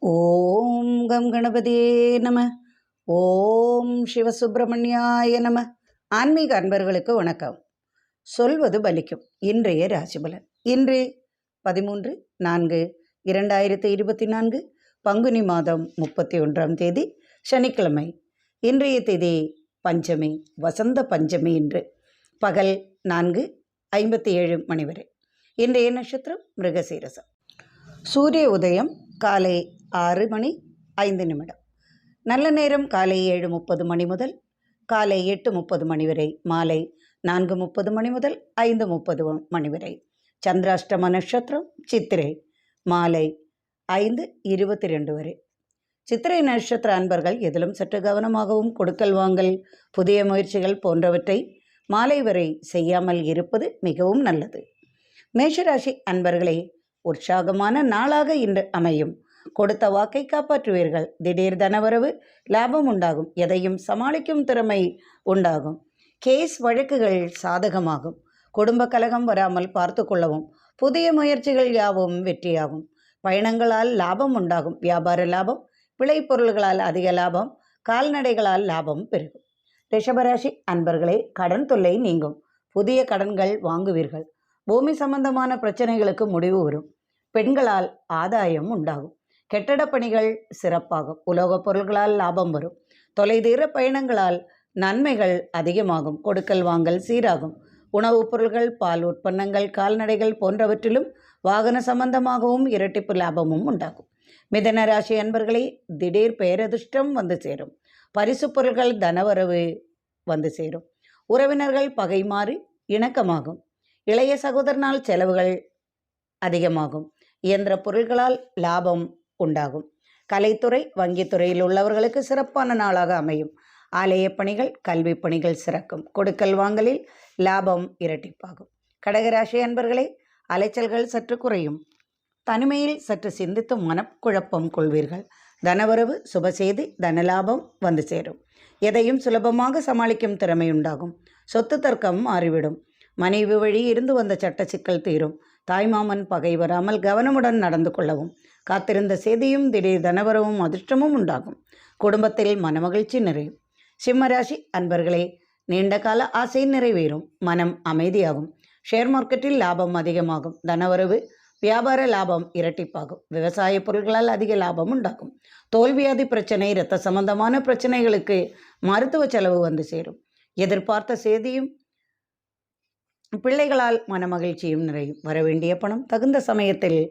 ஓம் come கணபதியே நம. ஓம் சிவசுப்பிரமணியாய நம. ஆன்மீக அன்பர்களுக்கு வணக்கம். சொல்வது பலிக்கும். இன்றைய ராசிபலன் இன்று 13/4/2024 பங்குனி மாதம் 31ஆம் தேதி சனிக்கிழமை. இன்றைய தேதி பஞ்சமி, வசந்த பஞ்சமி. இன்று பகல் 4:57 மணி வரை. இன்றைய நட்சத்திரம் மிருகசீரசம். சூரிய உதயம் காலை 6:05. நல்ல நேரம் காலை 7:30 மணி முதல் காலை 8:30 மணி வரை. மாலை 4:30 மணி முதல் 5:30 மணி வரை. சந்திராஷ்டம நட்சத்திரம் சித்திரை, மாலை 5:22 வரை. சித்திரை நட்சத்திர அன்பர்கள் எதிலும் சற்று கவனமாகவும் கொடுக்கல் வாங்கல், புதிய முயற்சிகள் போன்றவற்றை மாலை வரை செய்யாமல் இருப்பது மிகவும் நல்லது. மேஷராசி அன்பர்களே, உற்சாகமான நாளாக இன்று அமையும். கொடுத்த வாக்கை காப்பாற்றுவீர்கள். திடீர் தனவரவு, லாபம் உண்டாகும். எதையும் சமாளிக்கும் திறமை உண்டாகும். கேஸ் வழக்குகள் சாதகமாகும். குடும்ப கலகம் வராமல் பார்த்து கொள்ளவும். புதிய முயற்சிகள் யாவும் வெற்றியாகும். பயணங்களால் லாபம் உண்டாகும். வியாபார லாபம், விளைபொருள்களால் அதிக லாபம், கால்நடைகளால் லாபம் பெருகும். ரிஷபராசி அன்பர்களே, கடன் தொல்லை நீங்கும். புதிய கடன்கள் வாங்குவீர்கள். பூமி சம்பந்தமான பிரச்சனைகளுக்கு முடிவு வரும். பெண்களால் ஆதாயம் உண்டாகும். கெட்டட பணிகள் சிறப்பாகும். உலோகப் பொருள்களால் லாபம் வரும். தொலைதூர பயணங்களால் நன்மைகள் அதிகமாகும். கொடுக்கல் வாங்கல் சீராகும். உணவுப் பொருள்கள், பால் உற்பன்னங்கள், கால்நடைகள் போன்றவற்றிலும் வாகன சம்பந்தமாகவும் இரட்டிப்பு லாபமும் உண்டாகும். மிதன ராசி அன்பர்களே, திடீர் பேரதிர்ஷ்டம் வந்து சேரும். பரிசு பொருள்கள், தனவரவு வந்து சேரும். உறவினர்கள் பகை மாறி இணக்கமாகும். இளைய சகோதரனால் செலவுகள் அதிகமாகும். இயந்திர பொருள்களால் லாபம் உண்டாகும். கலைத்துறை, வங்கித்துறையில் உள்ளவர்களுக்கு சிறப்பான நாளாக அமையும். ஆலய பணிகள், கல்வி பணிகள் சிறக்கும். கொடுக்கல் வாங்கலில் லாபம் இரட்டிப்பாகும். கடகராசி அன்பர்களே, அலைச்சல்கள் சற்று குறையும். தனிமையில் சற்று சிந்தித்து மனக்குழப்பம் கொள்வீர்கள். தனவரவு, சுபசெய்தி, தனலாபம் வந்து சேரும். எதையும் சுலபமாக சமாளிக்கும் திறமை உண்டாகும். சொத்து தர்க்கம் மாறிவிடும். மனைவி வழி இருந்து வந்த சட்ட சிக்கல் தீரும். தாய்மாமன் பகை வராமல் கவனமுடன் நடந்து கொள்ளவும். காத்திருந்த செய்தியும் திடீர் தனவரவும் அதிர்ஷ்டமும் உண்டாகும். குடும்பத்தில் மனமகிழ்ச்சி நிறையும். சிம்மராசி அன்பர்களே, நீண்ட கால ஆசை நிறைவேறும். மனம் அமைதியாகும். ஷேர் மார்க்கெட்டில் லாபம் அதிகமாகும். தனவரவு, வியாபார லாபம் இரட்டிப்பாகும். விவசாய பொருட்களால் அதிக லாபம் உண்டாகும். தோல்வியாதி பிரச்சனை, இரத்த சம்பந்தமான பிரச்சனைகளுக்கு மருத்துவ செலவு வந்து சேரும். எதிர்பார்த்த செய்தியும் பிள்ளைகளால் மனமகிழ்ச்சியும் நிறையும். வரவேண்டிய பணம் தகுந்த சமயத்தில்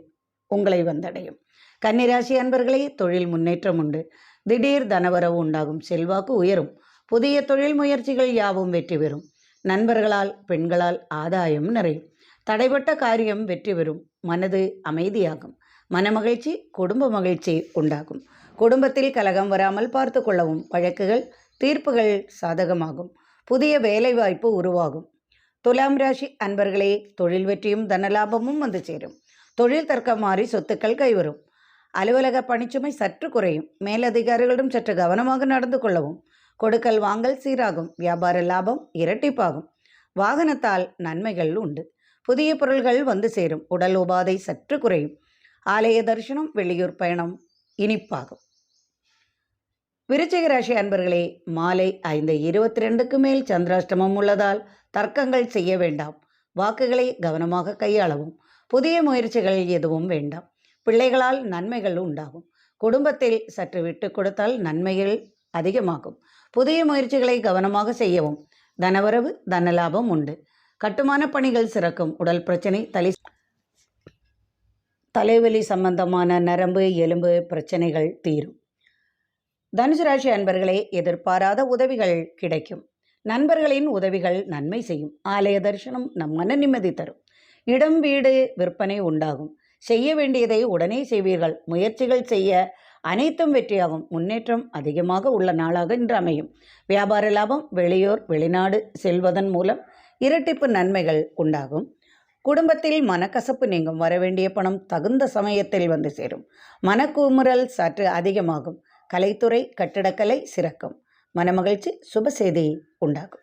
உங்களை வந்தடையும். கன்னிராசி அன்பர்களே, தொழில் முன்னேற்றம் உண்டு. திடீர் தனவரவு உண்டாகும். செல்வாக்கு உயரும். புதிய தொழில் முயற்சிகள் யாவும் வெற்றி பெறும். நண்பர்களால், பெண்களால் ஆதாயம் நிறையும். தடைப்பட்ட காரியம் வெற்றி பெறும். மனது அமைதியாகும். மனமகிழ்ச்சி, குடும்ப மகிழ்ச்சி உண்டாகும். குடும்பத்தில் கலகம் வராமல் பார்த்து கொள்ளவும். வழக்குகள், தீர்ப்புகள் சாதகமாகும். புதிய வேலைவாய்ப்பு உருவாகும். துலாம் ராசி அன்பர்களே, தொழில் வெற்றியும் தனலாபமும் வந்து சேரும். தொழில் தர்க்கம் மாறி சொத்துக்கள் கைவரும். அலுவலக பணிச்சுமை சற்று குறையும். மேலதிகாரிகளிடம் சற்று கவனமாக நடந்து கொள்ளவும். கொடுக்கல் வாங்கல் சீராகும். வியாபார லாபம் இரட்டிப்பாகும். வாகனத்தால் நன்மைகள் உண்டு. புதிய பொருள்கள் வந்து சேரும். உடல் உபாதை சற்று குறையும். ஆலய தரிசனம், வெளியூர் பயணம் இனிப்பாகும். விருச்சிக ராசி அன்பர்களே, மாலை 5:22 மேல் சந்திராஷ்டமம் உள்ளதால் தர்க்கங்கள் செய்ய வேண்டாம். வாக்குகளை கவனமாக கையாளவும். புதிய முயற்சிகள் எதுவும் வேண்டாம். பிள்ளைகளால் நன்மைகள் உண்டாகும். குடும்பத்தில் சற்று விட்டு கொடுத்தால் நன்மைகள் அதிகமாகும். புதிய முயற்சிகளை கவனமாக செய்யவும். தனவரவு, தனலாபம் உண்டு. கட்டுமான பணிகள் சிறக்கும். உடல் பிரச்சனை, தலைவலி சம்பந்தமான நரம்பு, எலும்பு பிரச்சனைகள் தீரும். தனுசு ராசி அன்பர்களே, எதிர்பாராத உதவிகள் கிடைக்கும். நண்பர்களின் உதவிகள் நன்மை செய்யும். ஆலய தரிசனம் நம் மன நிம்மதி தரும். இடம், வீடு விற்பனை உண்டாகும். செய்ய வேண்டியதை உடனே செய்வீர்கள். முயற்சிகள் செய்ய அனைத்தும் வெற்றியாகும். முன்னேற்றம் அதிகமாக உள்ள நாளாக இன்று அமையும். வியாபார லாபம், வெளியூர், வெளிநாடு செல்வதன் மூலம் இரட்டிப்பு நன்மைகள் உண்டாகும். குடும்பத்தில் மனக்கசப்பு நீங்கும். வரவேண்டிய பணம் தகுந்த சமயத்தில் வந்து சேரும். மனக்குமுறல் சற்று அதிகமாகும். கலைத்துறை, கட்டிடக்கலை சிறக்கும். மனமகிழ்ச்சி, சுபசெய்தி உண்டாகும்.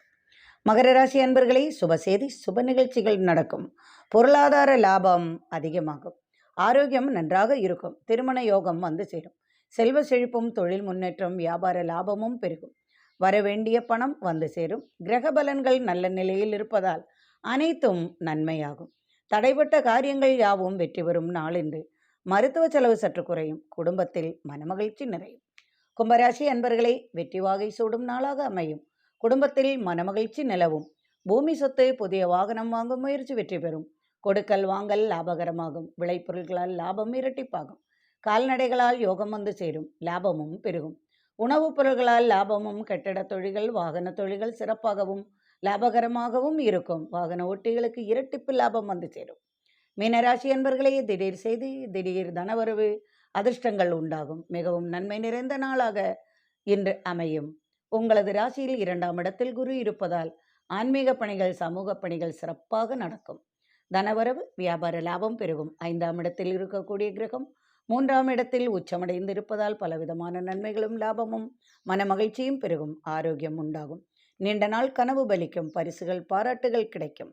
மகர ராசி அன்பர்களே, சுபசெய்தி, சுப நிகழ்ச்சிகள் நடக்கும். பொருளாதார லாபம் அதிகமாகும். ஆரோக்கியம் நன்றாக இருக்கும். திருமண யோகம் வந்து சேரும். செல்வ செழிப்பும் தொழில் முன்னேற்றம் வியாபார லாபமும் பெருகும். வரவேண்டிய பணம் வந்து சேரும். கிரக பலன்கள் நல்ல நிலையில் இருப்பதால் அனைத்தும் நன்மையாகும். தடைப்பட்ட காரியங்கள் யாவும் வெற்றி பெறும் நாள் என்று மருத்துவ செலவு சற்று குறையும். குடும்பத்தில் மனமகிழ்ச்சி நிறையும். கும்பராசி அன்பர்களே, வெற்றி வாகை சூடும் நாளாக அமையும். குடும்பத்தில் மனமகிழ்ச்சி நிலவும். பூமி சொத்து புதிய வாகனம் வாங்கும் முயற்சி வெற்றி பெறும். கொடுக்கல் வாங்கல் லாபகரமாகும். விளைபொருட்களால் லாபம் இரட்டிப்பாகும். கால்நடைகளால் யோகம் வந்து சேரும். லாபமும் பெருகும். உணவுப் பொருள்களால் லாபமும். கட்டிட தொழில்கள் வாகன தொழில்கள் சிறப்பாகவும் லாபகரமாகவும் இருக்கும். வாகன ஓட்டிகளுக்கு இரட்டிப்பு லாபம் வந்து சேரும். மீனராசி அன்பர்களே, திடீர் செய்தி திடீர் தனவரவு அதிர்ஷ்டங்கள் உண்டாகும். மிகவும் நன்மை நிறைந்த நாளாக இன்று அமையும். உங்களது ராசியில் 2ஆம் இடத்தில் குரு இருப்பதால் ஆன்மீக பணிகள் சமூக பணிகள் சிறப்பாக நடக்கும். தனவரவு வியாபார லாபம் பெருகும். 5ஆம் இடத்தில் இருக்கக்கூடிய கிரகம் 3ஆம் இடத்தில் உச்சமடைந்து இருப்பதால் பலவிதமான நன்மைகளும் லாபமும் மனமகிழ்ச்சியும் பெருகும். ஆரோக்கியம் உண்டாகும். நீண்ட நாள் கனவு பலிக்கும். பரிசுகள் பாராட்டுகள் கிடைக்கும்.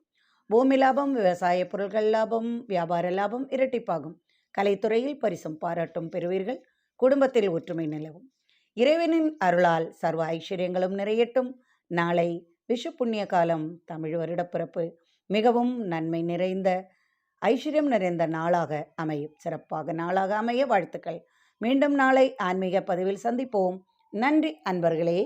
பூமி லாபம் விவசாய பொருட்கள் லாபம் வியாபார லாபம் இரட்டிப்பாகும். கலைத்துறையில் பரிசும் பாராட்டும் பெறுவீர்கள். குடும்பத்தில் ஒற்றுமை நிலவும். இறைவனின் அருளால் சர்வ ஐஸ்வர்யங்களும் நிறையட்டும். நாளை விஷு புண்ணிய காலம். தமிழ் வருடப்பிறப்பு. மிகவும் நன்மை நிறைந்த ஐஸ்வர்யம் நிறைந்த நாளாக அமையும். சிறப்பாக நாளாக அமைய வாழ்த்துக்கள். மீண்டும் நாளை ஆன்மீக பதிவில் சந்திப்போம். நன்றி அன்பர்களே.